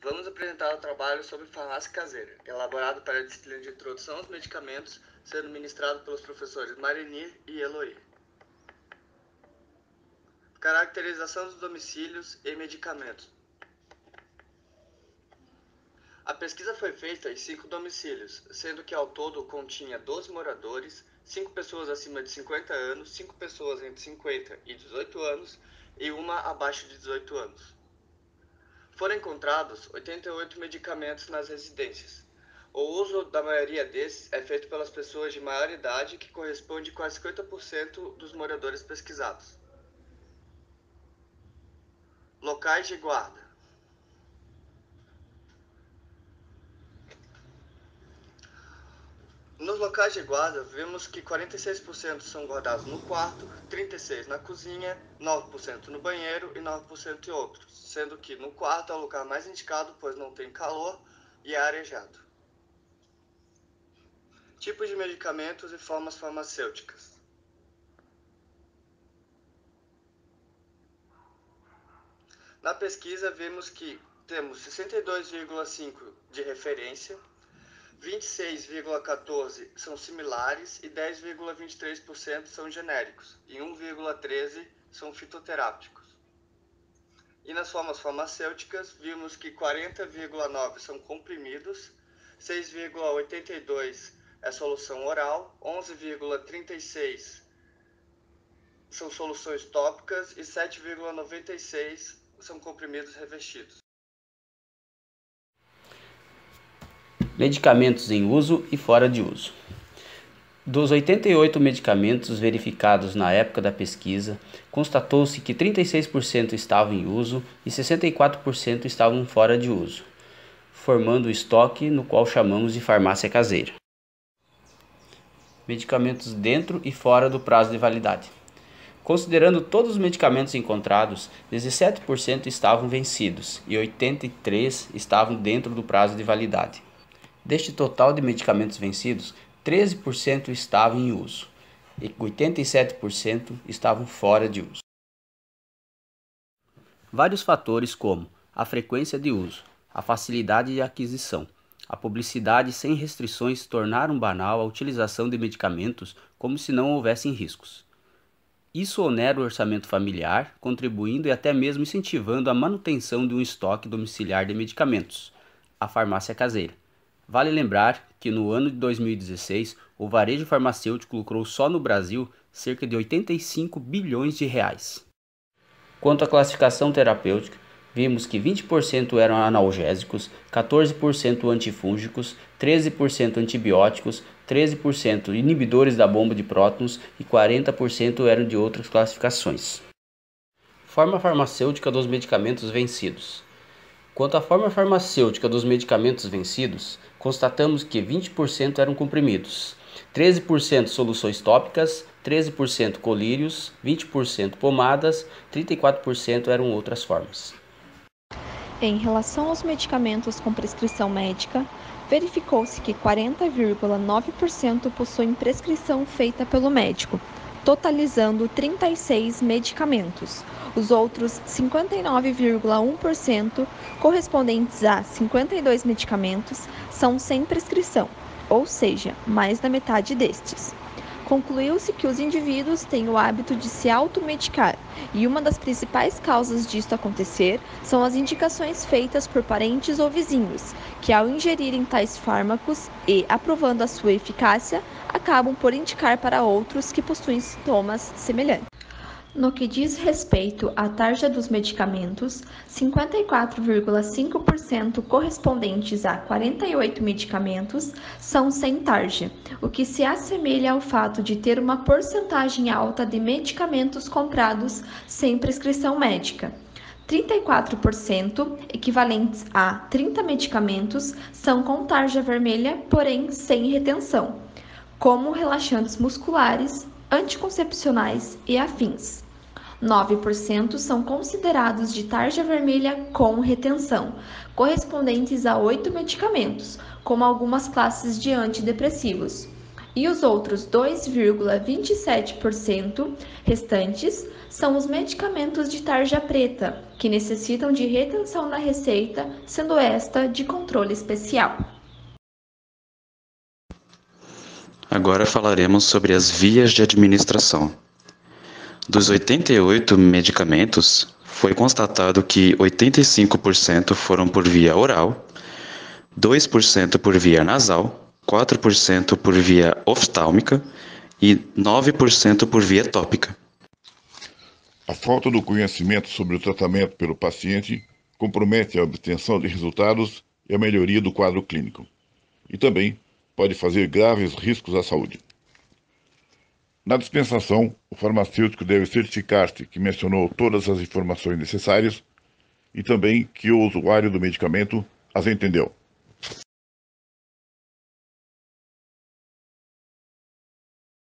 Vamos apresentar o trabalho sobre farmácia caseira, elaborado para a disciplina de introdução aos medicamentos, sendo ministrado pelos professores Marinir e Eloy. Caracterização dos domicílios e medicamentos. A pesquisa foi feita em 5 domicílios, sendo que ao todo continha 12 moradores, 5 pessoas acima de 50 anos, 5 pessoas entre 50 e 18 anos e uma abaixo de 18 anos. Foram encontrados 88 medicamentos nas residências. O uso da maioria desses é feito pelas pessoas de maior idade, que corresponde a quase 50% dos moradores pesquisados. Locais de guarda. Nos locais de guarda, vimos que 46% são guardados no quarto, 36% na cozinha, 9% no banheiro e 9% em outros, sendo que no quarto é o lugar mais indicado, pois não tem calor e é arejado. Tipos de medicamentos e formas farmacêuticas. Na pesquisa, vimos que temos 62,5% de referência, 26,14% são similares e 10,23% são genéricos e 1,13% são fitoterápicos. E nas formas farmacêuticas, vimos que 40,9% são comprimidos, 6,82% é solução oral, 11,36% são soluções tópicas e 7,96% são comprimidos revestidos. Medicamentos em uso e fora de uso. Dos 88 medicamentos verificados na época da pesquisa, constatou-se que 36% estavam em uso e 64% estavam fora de uso, formando o estoque no qual chamamos de farmácia caseira. Medicamentos dentro e fora do prazo de validade. Considerando todos os medicamentos encontrados, 17% estavam vencidos e 83% estavam dentro do prazo de validade. Deste total de medicamentos vencidos, 13% estavam em uso e 87% estavam fora de uso. Vários fatores como a frequência de uso, a facilidade de aquisição, a publicidade sem restrições tornaram banal a utilização de medicamentos como se não houvessem riscos. Isso onera o orçamento familiar, contribuindo e até mesmo incentivando a manutenção de um estoque domiciliar de medicamentos, a farmácia caseira. Vale lembrar que no ano de 2016, o varejo farmacêutico lucrou só no Brasil cerca de 85 bilhões de reais. Quanto à classificação terapêutica, vimos que 20% eram analgésicos, 14% antifúngicos, 13% antibióticos, 13% inibidores da bomba de prótons e 40% eram de outras classificações. Forma farmacêutica dos medicamentos vencidos. Quanto à forma farmacêutica dos medicamentos vencidos, constatamos que 20% eram comprimidos, 13% soluções tópicas, 13% colírios, 20% pomadas, 34% eram outras formas. Em relação aos medicamentos com prescrição médica, verificou-se que 40,9% possuem prescrição feita pelo médico, totalizando 36 medicamentos. Os outros 59,1%, correspondentes a 52 medicamentos, são sem prescrição, ou seja, mais da metade destes. Concluiu-se que os indivíduos têm o hábito de se automedicar, e uma das principais causas disto acontecer são as indicações feitas por parentes ou vizinhos, que ao ingerirem tais fármacos e, aprovando a sua eficácia, acabam por indicar para outros que possuem sintomas semelhantes. No que diz respeito à tarja dos medicamentos, 54,5% correspondentes a 48 medicamentos são sem tarja, o que se assemelha ao fato de ter uma porcentagem alta de medicamentos comprados sem prescrição médica. 34%, equivalentes a 30 medicamentos, são com tarja vermelha, porém sem retenção, como relaxantes musculares, anticoncepcionais e afins. 9% são considerados de tarja vermelha com retenção, correspondentes a 8 medicamentos, como algumas classes de antidepressivos. E os outros 2,27% restantes são os medicamentos de tarja preta, que necessitam de retenção na receita, sendo esta de controle especial. Agora falaremos sobre as vias de administração. Dos 88 medicamentos, foi constatado que 85% foram por via oral, 2% por via nasal, 4% por via oftálmica e 9% por via tópica. A falta do conhecimento sobre o tratamento pelo paciente compromete a obtenção de resultados e a melhoria do quadro clínico, e também pode fazer graves riscos à saúde. Na dispensação, o farmacêutico deve certificar-se que mencionou todas as informações necessárias e também que o usuário do medicamento as entendeu.